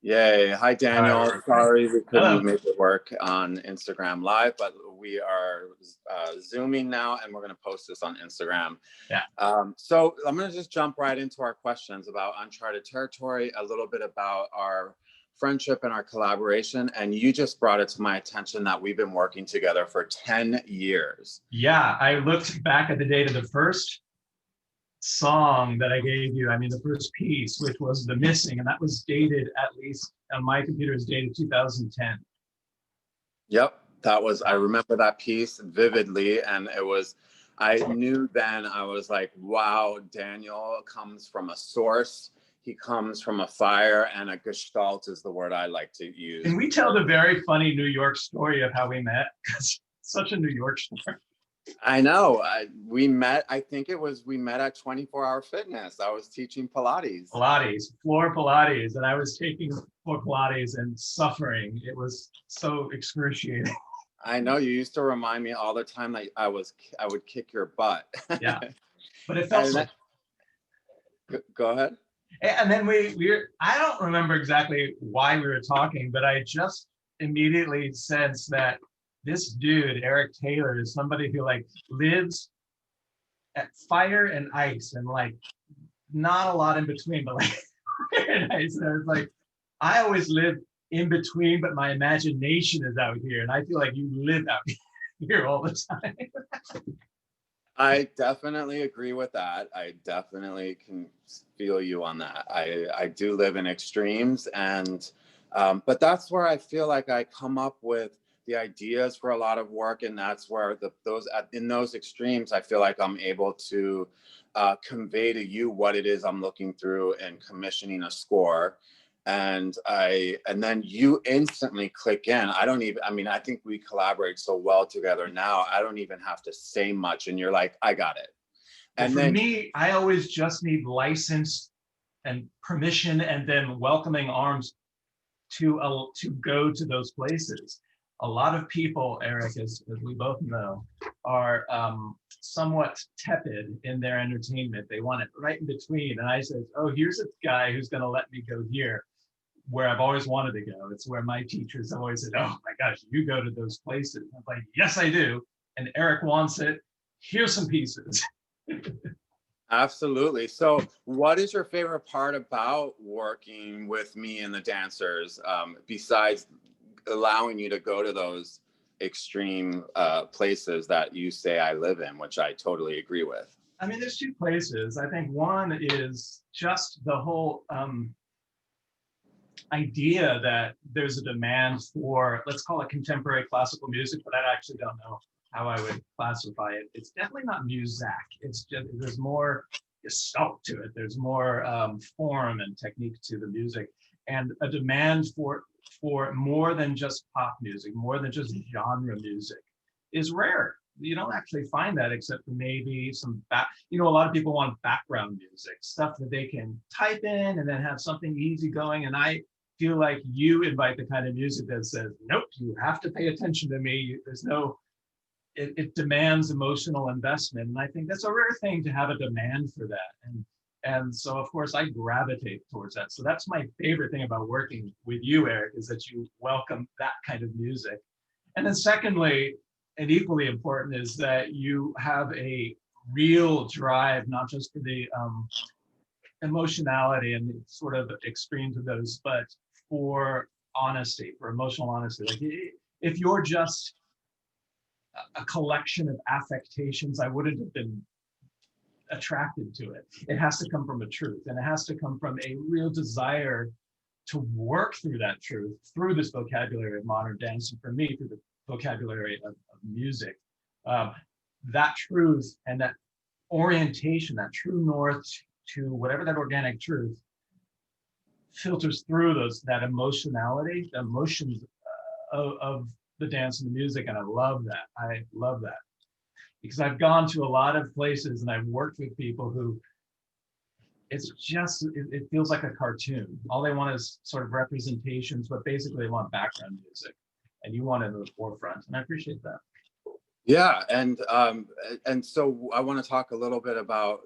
Yay. Hi, All right, Daniel. we're recording. Sorry we couldn't Hello. make it work on Instagram Live, but we are Zooming now and we're going to post this on Instagram. Yeah. So I'm going to just jump right into our questions about Uncharted Territory, a little bit about our friendship and our collaboration. And you just brought it to my attention that we've been working together for 10 years. Yeah, I looked back at the date of the first song that I gave you. I mean, the first piece, which was The Missing, and that was dated, at least on my computer, is dated 2010. Yep, I remember that piece vividly. And I knew then, I was like, wow, Daniel comes from a source. He comes from a fire, and a gestalt is the word I like to use. Can we tell the very funny New York story of how we met? Because it's such a New York story. I know. We met at 24-Hour Fitness. I was teaching Pilates. Floor Pilates, and I was taking floor Pilates and suffering. It was so excruciating. I know, you used to remind me all the time that I would kick your butt. Yeah, but it felt so. Go ahead. And then I don't remember exactly why we were talking, but I just immediately sensed that this dude, Eryc Taylor, is somebody who like lives at fire and ice and like not a lot in between, but like fire and ice. And it's like, I always live in between, but my imagination is out here. And I feel like you live out here all the time. I definitely agree with that. I definitely can feel you on that. I do live in extremes, and but that's where I feel like I come up with the ideas for a lot of work, and that's where in those extremes, I feel like I'm able to convey to you what it is I'm looking through and commissioning a score. And then you instantly click in. I think we collaborate so well together now, I don't even have to say much, and you're like, I got it. And for me, I always just need license and permission and then welcoming arms to go to those places. A lot of people, Eryc, as we both know, are somewhat tepid in their entertainment. They want it right in between. And I said, oh, here's a guy who's going to let me go here where I've always wanted to go. It's where my teachers always said, oh my gosh, you go to those places. I'm like, yes, I do. And Eryc wants it. Here's some pieces. Absolutely. So what is your favorite part about working with me and the dancers, besides allowing you to go to those extreme places that you say I live in, which I totally agree with? I mean, there's two places. I think one is just the whole idea that there's a demand for, let's call it contemporary classical music, but I actually don't know how I would classify it. It's definitely not music. It's just, there's more gestalt to it. There's more form and technique to the music, and a demand for more than just pop music, more than just genre music is rare. You don't actually find that except for maybe some a lot of people want background music, stuff that they can type in and then have something easy going. And I feel like you invite the kind of music that says, nope, you have to pay attention to me. There's no, it demands emotional investment. And I think that's a rare thing to have a demand for that. And so, of course, I gravitate towards that. So that's my favorite thing about working with you, Eryc, is that you welcome that kind of music. And then secondly, and equally important, is that you have a real drive, not just for the emotionality and the sort of extremes of those, but for honesty, for emotional honesty. Like if you're just a collection of affectations, I wouldn't have been attracted to it. It has to come from a truth, and it has to come from a real desire to work through that truth through this vocabulary of modern dance, and for me, through the vocabulary of music. That truth and that orientation, that true north to whatever that organic truth filters through that emotionality, the emotions of the dance and the music. And I love that because I've gone to a lot of places and I've worked with people who it's just, it feels like a cartoon. All they want is sort of representations, but basically they want background music, and you want it in the forefront, and I appreciate that. Yeah, and so I want to talk a little bit about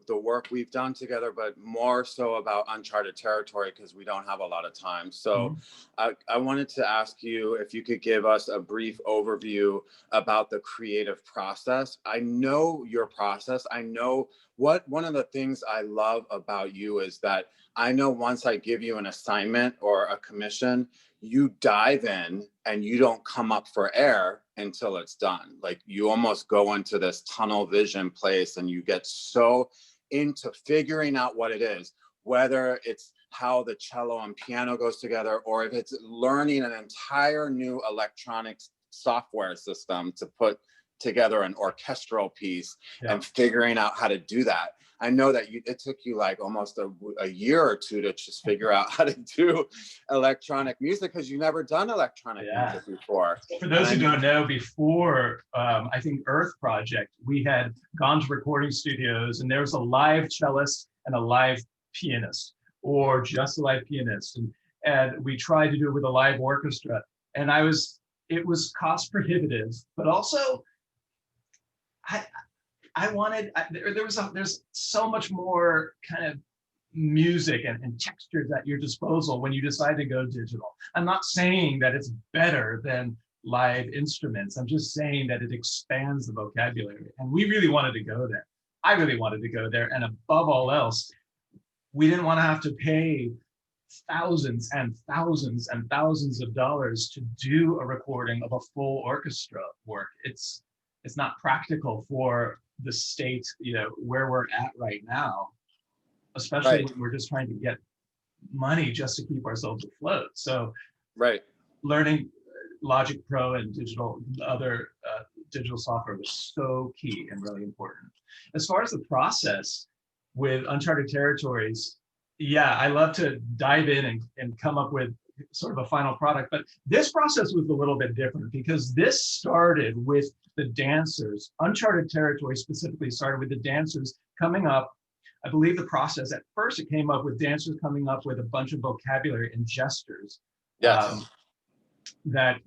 the work we've done together, but more so about Uncharted Territory because we don't have a lot of time. So I wanted to ask you if you could give us a brief overview about the creative process. I know your process. I know one of the things I love about you is that I know once I give you an assignment or a commission, you dive in and you don't come up for air until it's done. Like you almost go into this tunnel vision place and you get so into figuring out what it is, whether it's how the cello and piano goes together, or if it's learning an entire new electronic software system to put together an orchestral piece and figuring out how to do that. I know that it took you like almost a year or two to just figure out how to do electronic music because you've never done electronic music before. For those who don't know, before I think Earth Project, we had gone to recording studios and there was a live cellist and a live pianist, or just a live pianist. And we tried to do it with a live orchestra. And it was cost prohibitive, but also there's so much more kind of music and textures at your disposal when you decide to go digital. I'm not saying that it's better than live instruments. I'm just saying that it expands the vocabulary. And we really wanted to go there. I really wanted to go there. And above all else, we didn't want to have to pay thousands and thousands and thousands of dollars to do a recording of a full orchestra work. It's not practical for the state, where we're at right now, especially when we're just trying to get money just to keep ourselves afloat. So learning Logic Pro and other digital software was so key and really important. As far as the process with Uncharted Territories, I love to dive in and come up with sort of a final product, but this process was a little bit different because this started with the dancers. Uncharted Territory specifically started with the dancers coming up. I believe the process at first, it came up with dancers coming up with a bunch of vocabulary and gestures that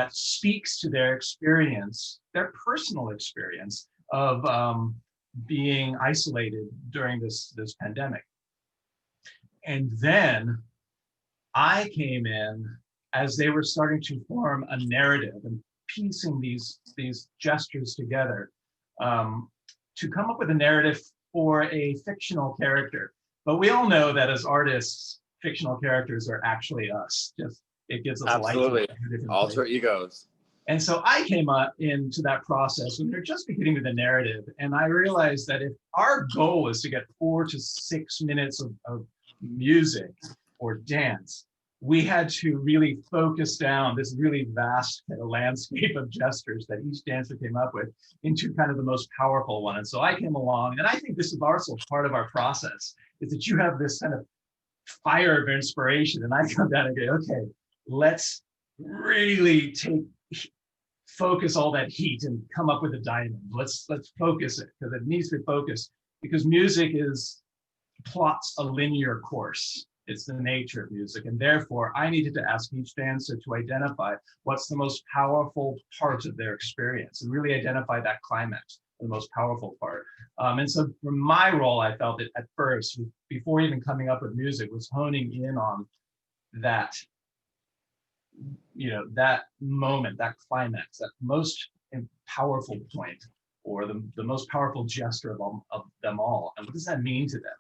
speaks to their experience, their personal experience of being isolated during this pandemic. And then I came in as they were starting to form a narrative and piecing these gestures together to come up with a narrative for a fictional character. But we all know that as artists, fictional characters are actually us. It gives us absolutely alter egos. And so I came up into that process when they're just beginning with the narrative, and I realized that if our goal was to get 4 to 6 minutes of music or dance, we had to really focus down this really vast kind of landscape of gestures that each dancer came up with into kind of the most powerful one. And so I came along, and I think this is also part of our process, is that you have this kind of fire of inspiration, and I come down and go, okay, let's really focus all that heat and come up with a diamond. Let's focus it, because it needs to be focused, because music plots a linear course. It's the nature of music. And therefore, I needed to ask each dancer to identify what's the most powerful part of their experience and really identify that climax, the most powerful part. And so for my role, I felt it at first, before even coming up with music, was honing in on that, that moment, that climax, that most powerful point, or the most powerful gesture of them all. And what does that mean to them?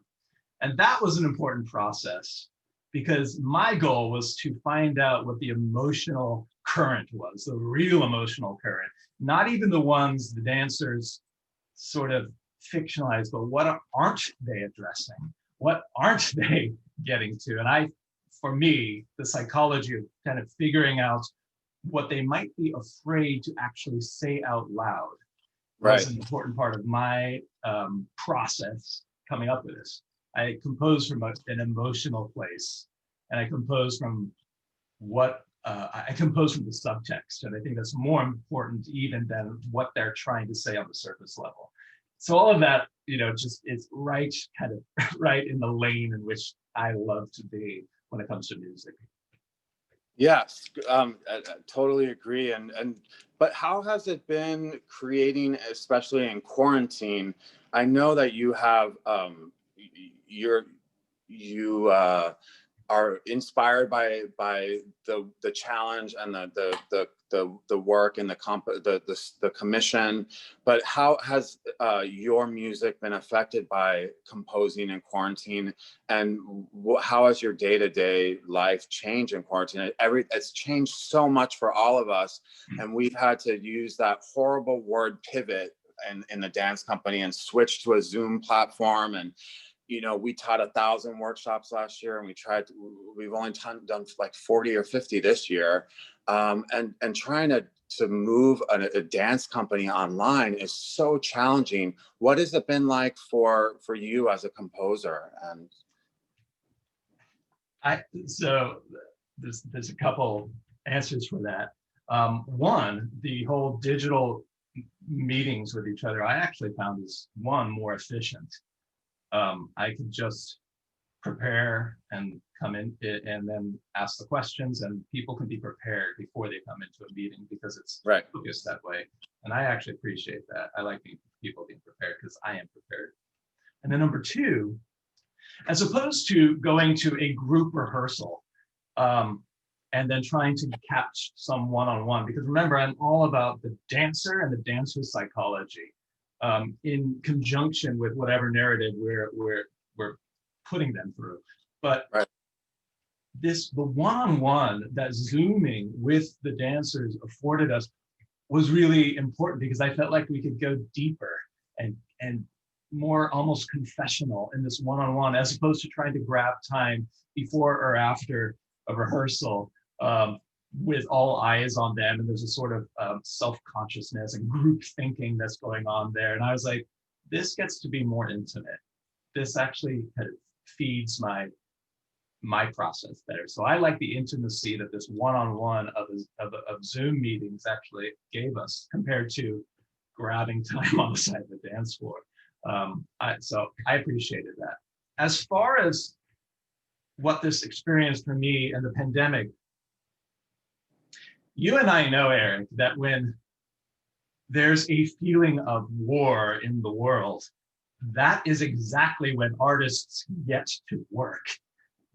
And that was an important process, because my goal was to find out what the emotional current was, the real emotional current, not even the ones the dancers sort of fictionalized, but what aren't they addressing? What aren't they getting to? And for me, the psychology of kind of figuring out what they might be afraid to actually say out loud was an important part of my process coming up with this. I compose from an emotional place, and I compose from I compose from the subtext, and I think that's more important even than what they're trying to say on the surface level. So all of that, just is right in the lane in which I love to be when it comes to music. Yes, I totally agree. But how has it been creating, especially in quarantine? I know that you have you are inspired by the challenge and the work and the commission, but how has your music been affected by composing in quarantine, and how has your day-to-day life changed in quarantine? It's changed so much for all of us, and we've had to use that horrible word pivot in the dance company and switch to a Zoom platform. And we taught 1,000 workshops last year, and we've only done like 40 or 50 this year. And trying to move a dance company online is so challenging. What has it been like for you as a composer? And so there's a couple answers for that. One, the whole digital meetings with each other, I actually found is more efficient. I could just prepare and come in and then ask the questions, and people can be prepared before they come into a meeting because it's focused that way. And I actually appreciate that. I like people being prepared because I am prepared. And then number two, as opposed to going to a group rehearsal and then trying to catch some one-on-one, because remember, I'm all about the dancer and the dancer's psychology. In conjunction with whatever narrative we're putting them through. But the one-on-one that Zooming with the dancers afforded us was really important, because I felt like we could go deeper and more almost confessional in this one-on-one, as opposed to trying to grab time before or after a rehearsal with all eyes on them, and there's a sort of self-consciousness and group thinking that's going on there. And I was like, this gets to be more intimate. This actually kind of feeds my process better. So I like the intimacy that this one-on-one of Zoom meetings actually gave us, compared to grabbing time on the side of the dance floor. So I appreciated that. As far as what this experience for me and the pandemic, you and I know, Eryc, that when there's a feeling of war in the world, that is exactly when artists get to work.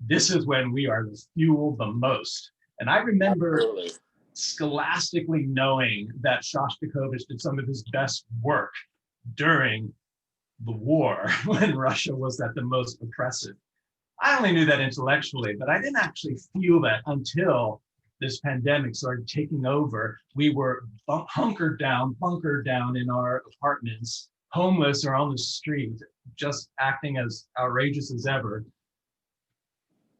This is when we are fueled the most. And I remember scholastically knowing that Shostakovich did some of his best work during the war, when Russia was at the most oppressive. I only knew that intellectually, but I didn't actually feel that until this pandemic started taking over. We were bunkered down in our apartments, homeless or on the street, just acting as outrageous as ever,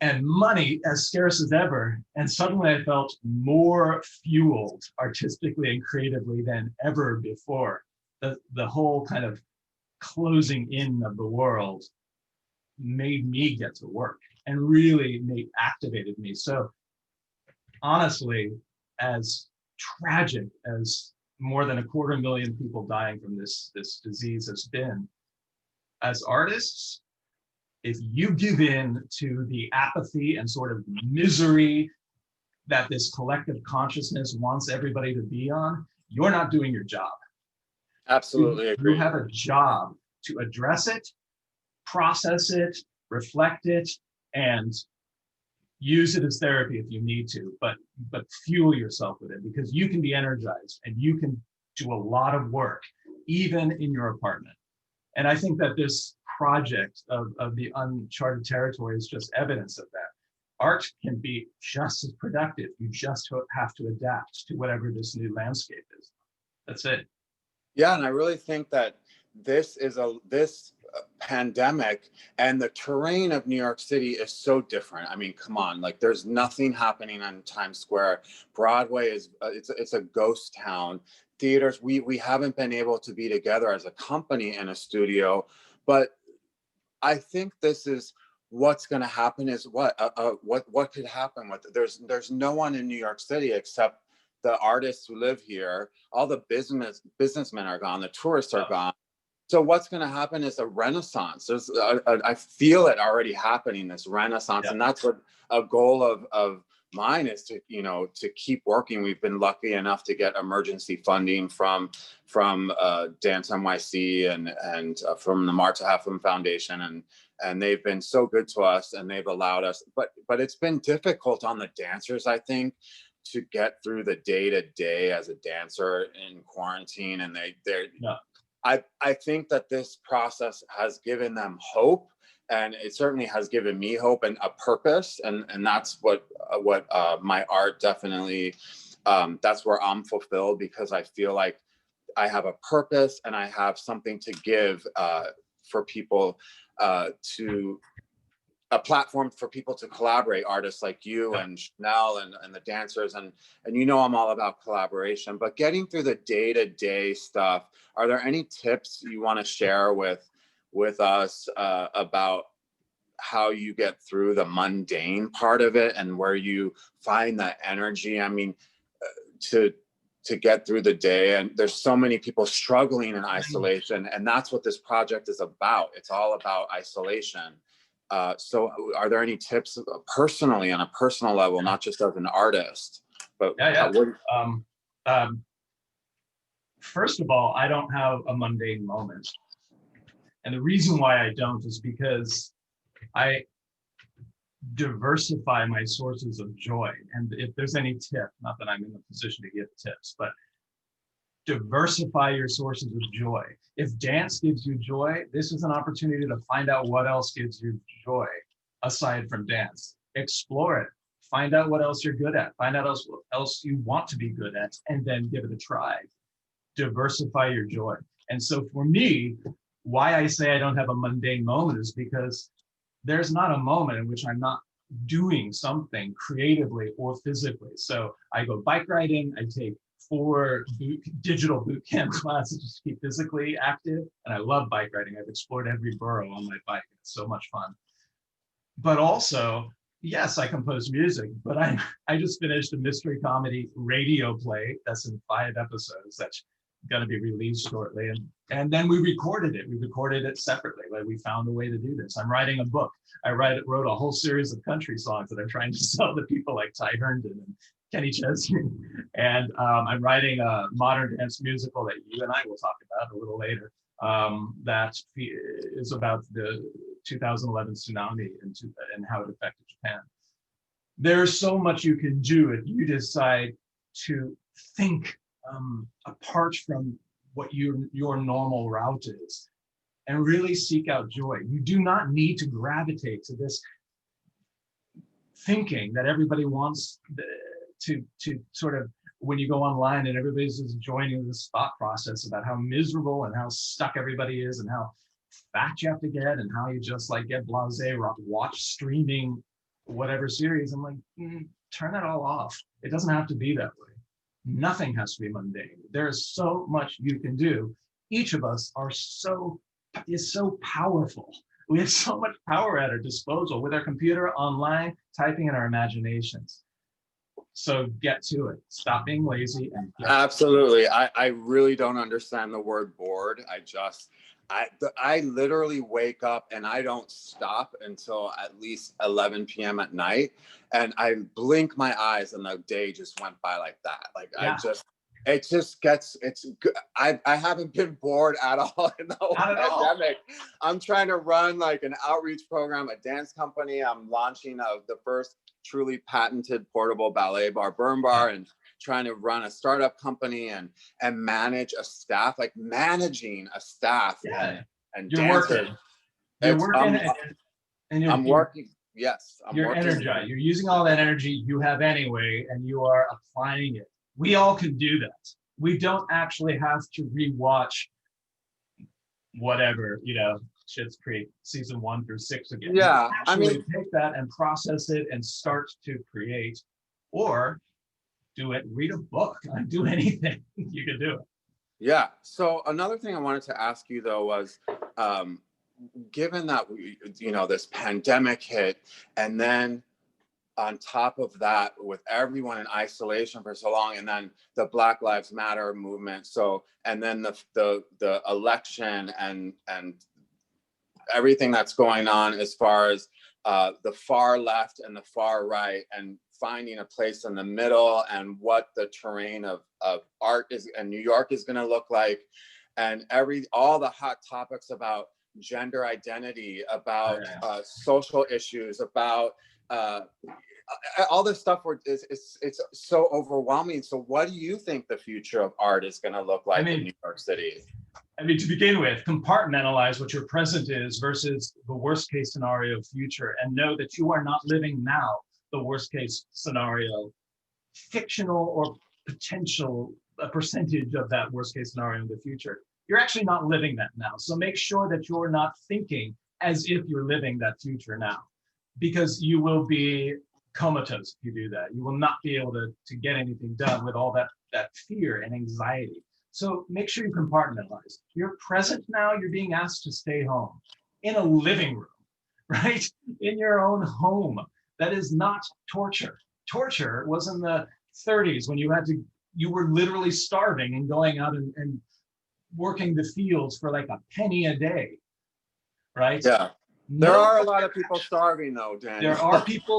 and money as scarce as ever. And suddenly I felt more fueled artistically and creatively than ever before. The whole kind of closing in of the world made me get to work and really activated me. So honestly, as tragic as more than 250,000 people dying from this disease has been, as artists, if you give in to the apathy and sort of misery that this collective consciousness wants everybody to be on, you're not doing your job. Absolutely agree. You have a job to address it, process it, reflect it, and use it as therapy if you need to, but fuel yourself with it, because you can be energized and you can do a lot of work, even in your apartment. And I think that this project of the Uncharted Territory is just evidence of that. Art can be just as productive. You just have to adapt to whatever this new landscape is. That's it. Yeah, and I really think that this pandemic and the terrain of New York City is so different. I mean, come on, like there's nothing happening on Times Square. Broadway is it's a ghost town. Theaters, we haven't been able to be together as a company in a studio, but I think this is what's going to happen. Is what could happen with it. There's no one in New York City except the artists who live here. All the businessmen are gone. The tourists are gone. So what's going to happen is a renaissance. I feel it already happening, this renaissance. And that's what a goal of mine is to, you know, to keep working. We've been lucky enough to get emergency funding from Dance NYC and from the Marta Hefflin Foundation, and they've been so good to us, and they've allowed us. But it's been difficult on the dancers, I think, to get through the day to day as a dancer in quarantine, and they're. Yeah. I think that this process has given them hope, and it certainly has given me hope and a purpose, and that's what my art definitely, that's where I'm fulfilled, because I feel like I have a purpose and I have something to give, for people, to a platform for people to collaborate, artists like you and Chanel and the dancers, and you know I'm all about collaboration. But getting through the day-to-day stuff, are there any tips you want to share with us, about how you get through the mundane part of it, and where you find that energy? I mean, to get through the day, and there's so many people struggling in isolation, and that's what this project is about. It's all about isolation. So are there any tips personally, on a personal level, not just as an artist, but first of all, I don't have a mundane moment. And the reason why I don't is because I diversify my sources of joy. And if there's any tip, not that I'm in the position to give tips, but diversify your sources of joy. If dance gives you joy, this is an opportunity to find out what else gives you joy aside from dance. Explore it. Find out what else you're good at. Find out what else you want to be good at, and then give it a try. Diversify your joy. And so for me, why I say I don't have a mundane moment is because there's not a moment in which I'm not doing something creatively or physically. So I go bike riding, I take 4 digital boot camp classes just to keep physically active. And I love bike riding. I've explored every borough on my bike. It's so much fun. But also, yes, I compose music, but I just finished a mystery comedy radio play that's in 5 episodes that's going to be released shortly. And then we recorded it. We recorded it separately. Like, we found a way to do this. I'm writing a book. I wrote a whole series of country songs that I'm trying to sell to people like Ty Herndon and Kenny Chesney. And I'm writing a modern dance musical that you and I will talk about a little later, that is about the 2011 tsunami and how it affected Japan. There's so much you can do if you decide to think apart from what your normal route is, and really seek out joy. You do not need to gravitate to this thinking that everybody wants to sort of, when you go online and everybody's just joining this thought process about how miserable and how stuck everybody is and how fat you have to get and how you just like get blasé, watch streaming whatever series. I'm like, turn that all off. It doesn't have to be that way. Nothing has to be mundane. There is so much you can do. Each of us is so powerful. We have so much power at our disposal with our computer, online, typing in our imaginations. So get to it. Stop being lazy. And absolutely. I really don't understand the word bored. I literally wake up and I don't stop until at least 11 p.m. at night. And I blink my eyes and the day just went by like that. Like, yeah. It's good. I haven't been bored at all in the whole pandemic. I'm trying to run like an outreach program, a dance company. I'm launching the first truly patented portable ballet bar, Burn Bar, and trying to run a startup company and manage a staff, like managing a staff and you're dancers. Working. I'm working. Yes, you're energized. You're using all that energy you have anyway, and you are applying it. We all can do that. We don't actually have to rewatch whatever, Schitt's Creek season 1 through 6 again. Yeah, take that and process it and start to create, or do it. Read a book. Do anything. You can do it. Yeah. So another thing I wanted to ask you though was, given that this pandemic hit, and then on top of that, with everyone in isolation for so long, and then the Black Lives Matter movement, and then the election and everything that's going on as far as the far left and the far right, and finding a place in the middle, and what the terrain of art is and New York is going to look like, and all the hot topics about gender identity, about social issues, about all this stuff it's so overwhelming. So what do you think the future of art is going to look like in New York City? I mean, to begin with, compartmentalize what your present is versus the worst case scenario future, and know that you are not living now the worst case scenario, fictional or potential, a percentage of that worst case scenario in the future. You're actually not living that now. So make sure that you're not thinking as if you're living that future now, because you will be comatose if you do that. You will not be able to get anything done with all that fear and anxiety. So make sure you compartmentalize. You're present now, you're being asked to stay home in a living room, right? In your own home. That is not torture. Torture was in the 30s when you were literally starving and going out and working the fields for like a penny a day, right? Yeah. There are a lot of people starving though, Daniel. There are people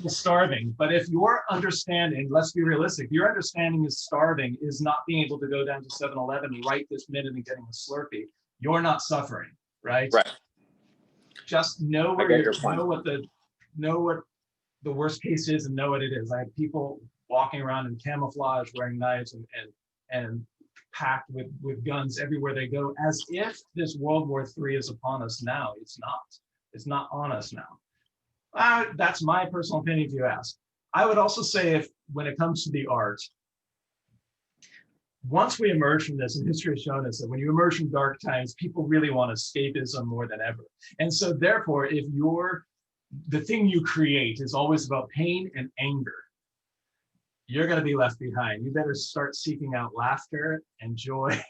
starving, but if your understanding, let's be realistic, your understanding is starving is not being able to go down to 7-Eleven right this minute and getting a Slurpee, you're not suffering, right? Right. Just know where know what the worst case is and know what it is. I have people walking around in camouflage, wearing knives and packed with guns everywhere they go, as if this World War III is upon us now. It's not. It's not on us now. That's my personal opinion if you ask. I would also say, if when it comes to the art, once we emerge from this, and history has shown us that when you emerge from dark times, people really want escapism more than ever. And so therefore, if the thing you create is always about pain and anger, you're going to be left behind. You better start seeking out laughter and joy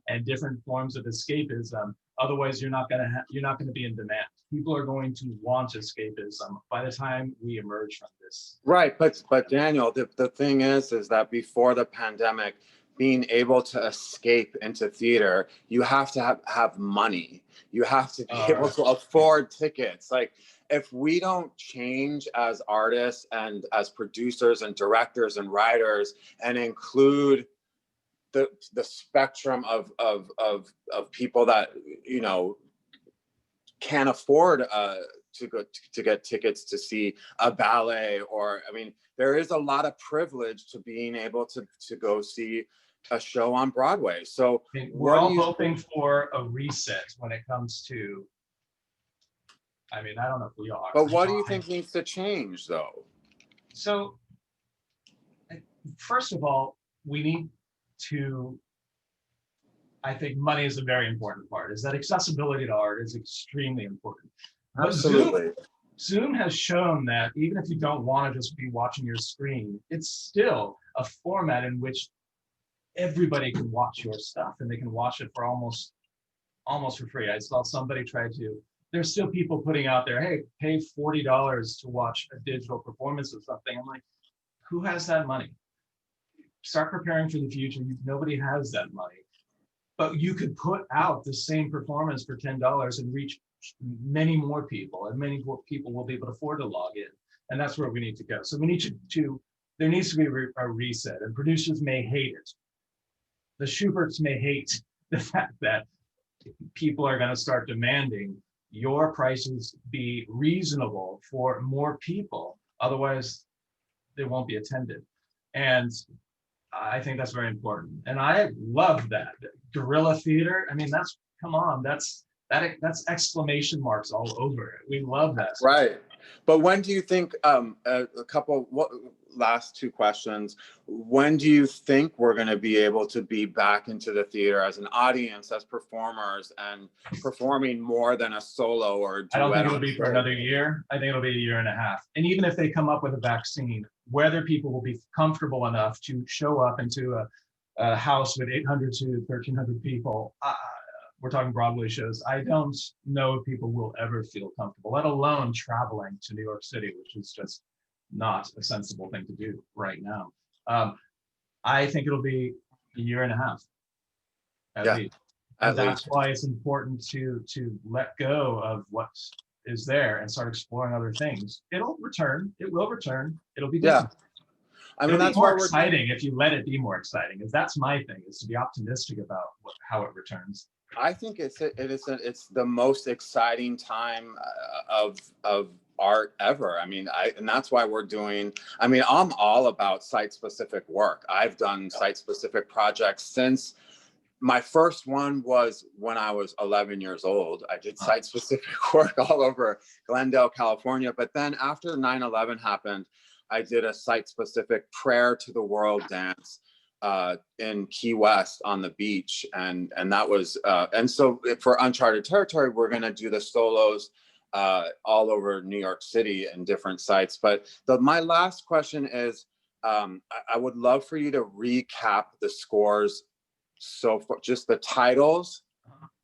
and different forms of escapism. Otherwise, you're not going to be in demand. People are going to want escapism by the time we emerge from this. Right, but Daniel, the thing is that before the pandemic, being able to escape into theater, you have to have money. You have to be able to afford tickets. Like, if we don't change as artists and as producers and directors and writers, and include the spectrum of people that, you know, can't afford to get tickets to see a ballet, or, I mean, there is a lot of privilege to being able to go see a show on Broadway. So we're all hoping for a reset when it comes to, I mean, I don't know if we are. But what do you think needs to change, though? So, first of all, we need to, I think money is a very important part, is that accessibility to art is extremely important. Absolutely. Zoom has shown that even if you don't want to just be watching your screen, it's still a format in which everybody can watch your stuff, and they can watch it for almost for free. I saw somebody try to, there's still people putting out there, hey, pay $40 to watch a digital performance of something. I'm like, who has that money? Start preparing for the future. Nobody has that money. But you could put out the same performance for $10 and reach many more people, and many more people will be able to afford to log in. And that's where we need to go. So we need there needs to be a reset, and producers may hate it. The Schuberts may hate the fact that people are going to start demanding your prices be reasonable for more people. Otherwise, they won't be attended. And I think that's very important. And I love that. Guerrilla theater, I mean, come on, that's exclamation marks all over it. We love that. Right. But when do you think, last two questions, when do you think we're going to be able to be back into the theater as an audience, as performers, and performing more than a solo or duet? I don't think it'll be for another year. I think it'll be a year and a half. And even if they come up with a vaccine, whether people will be comfortable enough to show up into a house with 800 to 1,300 people, we're talking Broadway shows, I don't know if people will ever feel comfortable, let alone traveling to New York City, which is just not a sensible thing to do right now. I think it'll be a year and a half at least. And that's why it's important to let go of what is there and start exploring other things, it'll return. It will return. It'll be Yeah. different. I mean, It'll be that's why more we're exciting if you let it be more exciting. Is that's my thing, is to be optimistic about how it returns. I think it's the most exciting time of art ever. I mean, and that's why we're doing. I mean, I'm all about site-specific work. I've done site-specific projects since my first one was when I was 11 years old. I did site-specific work all over Glendale, California. But then after 9/11 happened, I did a site-specific prayer to the world dance in Key West on the beach, and that was and so for Uncharted Territory, we're going to do the solos all over New York City and different sites. But my last question is, I would love for you to recap the scores, so for just the titles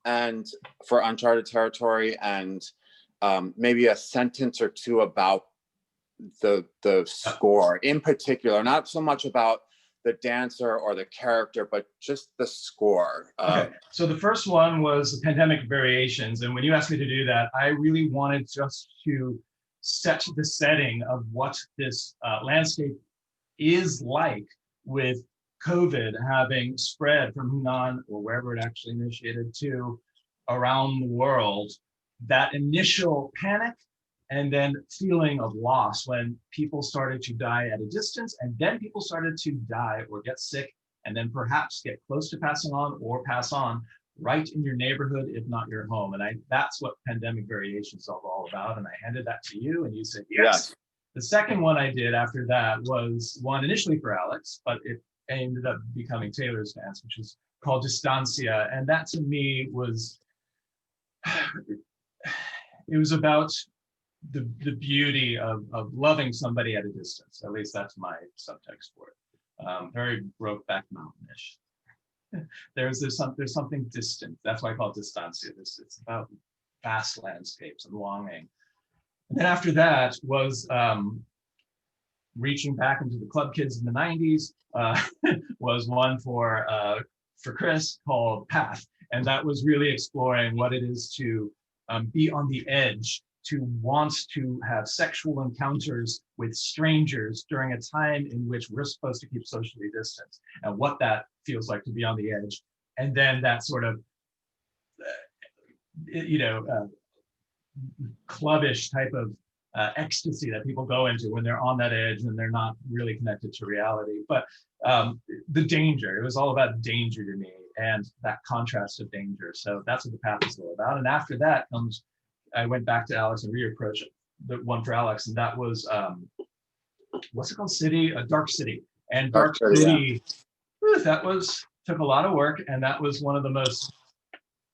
and for Uncharted Territory, and maybe a sentence or two about the score in particular, not so much about the dancer or the character, but just the score. Okay, so the first one was the Pandemic Variations, and when you asked me to do that, I really wanted just to set the setting of what this landscape is like with COVID having spread from Hunan, or wherever it actually initiated, to around the world. That initial panic and then feeling of loss when people started to die at a distance, and then people started to die or get sick, and then perhaps get close to passing on or pass on right in your neighborhood, if not your home. And that's what Pandemic Variations is all about. And I handed that to you and you said, yes. The second one I did after that was one initially for Alex, but it ended up becoming Taylor's dance, which is called Distancia. And that to me was, it was about the beauty of loving somebody at a distance. At least that's my subtext for it. Very Brokeback Mountain-ish. There's something distant. That's why I call it Distancia. It's about vast landscapes and longing. And then after that was reaching back into the club kids in the 90s, was one for Chris called Path. And that was really exploring what it is to be on the edge, to want to have sexual encounters with strangers during a time in which we're supposed to keep socially distanced, and what that feels like to be on the edge. And then that sort of, clubbish type of ecstasy that people go into when they're on that edge and they're not really connected to reality. But the danger, it was all about danger to me, and that contrast of danger. So that's what the Path is all about. And after that comes, I went back to Alex and reapproached the one for Alex, and that was what's it called? Dark City. And Dark City, that took a lot of work, and that was one of the most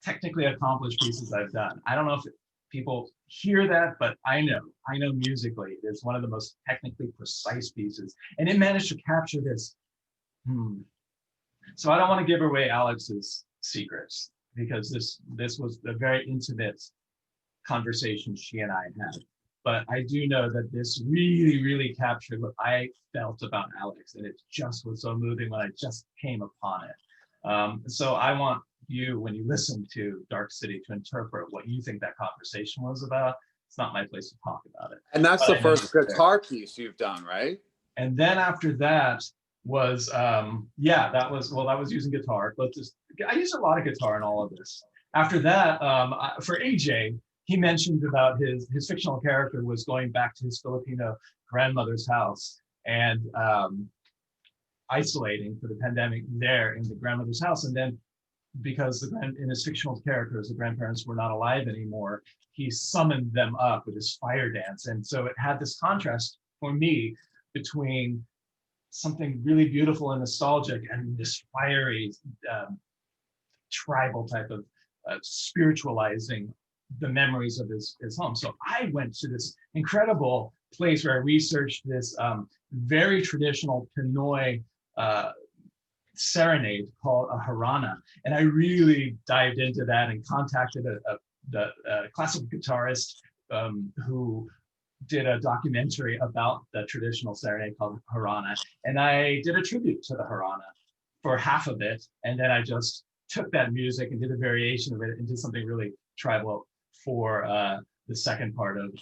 technically accomplished pieces I've done. I don't know if people hear that, but I know musically it's one of the most technically precise pieces, and it managed to capture this. So I don't want to give away Alex's secrets, because this was a very intimate conversation she and I had. But I do know that this really, really captured what I felt about Alex, and it just was so moving when I just came upon it. So I want you, when you listen to Dark City, to interpret what you think that conversation was about. It's not my place to talk about it. And that's the first guitar piece you've done, right? And then after that was, that was using guitar. I used a lot of guitar in all of this. After that, for AJ, he mentioned about his fictional character was going back to his Filipino grandmother's house and isolating for the pandemic there in the grandmother's house. And then because in his fictional characters, the grandparents were not alive anymore, he summoned them up with his fire dance. And so it had this contrast for me between something really beautiful and nostalgic and this fiery tribal type of spiritualizing the memories of his home. So I went to this incredible place where I researched this very traditional Pinoy serenade called a harana. And I really dived into that and contacted the classical guitarist who did a documentary about the traditional serenade called harana. And I did a tribute to the harana for half of it. And then I just took that music and did a variation of it and did something really tribal for the second part of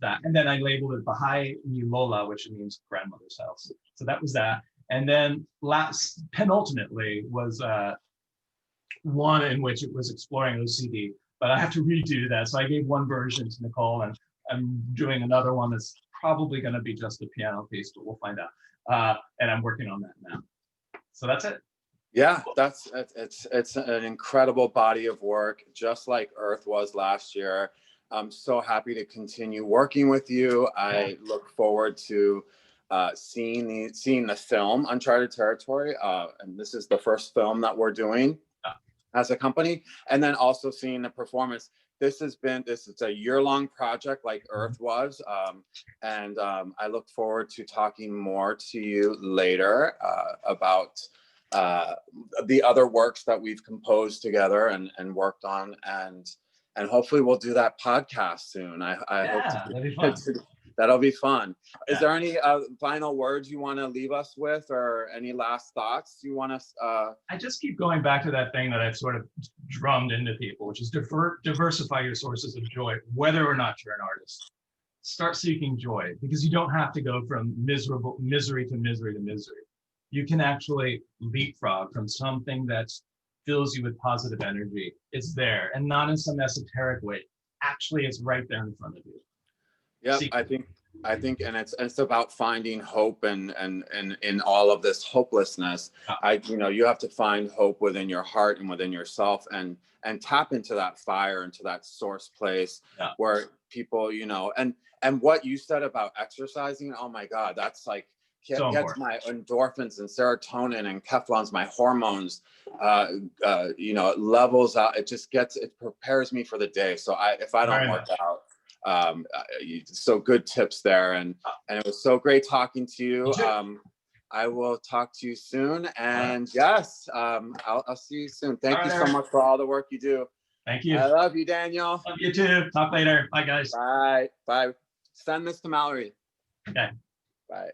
that. And then I labeled it Baha'i Ni Lola, which means grandmother's house. So that was that. And then penultimately was one in which it was exploring OCD, but I have to redo that. So I gave one version to Nicole, and I'm doing another one that's probably going to be just a piano piece, but we'll find out. And I'm working on that now. So that's it. Yeah, it's an incredible body of work, just like Earth was last year. I'm so happy to continue working with you. I look forward to seeing the film Uncharted Territory, and this is the first film that we're doing as a company, and then also seeing the performance. This is a year-long project like Earth was, and I look forward to talking more to you later about the other works that we've composed together and worked on, and hopefully we'll do that podcast soon. I hope that'll be fun. That'll be fun. Is there any final words you want to leave us with, or any last thoughts you want to? I just keep going back to that thing that I've sort of drummed into people, which is diversify your sources of joy, whether or not you're an artist. Start seeking joy, because you don't have to go from misery to misery to misery. You can actually leapfrog from something that fills you with positive energy. It's there, and not in some esoteric way. Actually, it's right there in front of you. Yeah, I think, and it's about finding hope and in all of this hopelessness. You have to find hope within your heart and within yourself, and tap into that fire, into that source place where people, and what you said about exercising. Oh my God, that's like gets my endorphins and serotonin and keflons, my hormones, it levels out. It prepares me for the day. So if I don't work out. So good tips there, and it was so great talking to you. I will talk to you soon, and yes, I'll see you soon. Thank you so much for all the work you do. Thank you. I love you, Daniel. Love you too. Talk later. Bye, guys. Bye. Send this to Mallory. Okay. Bye.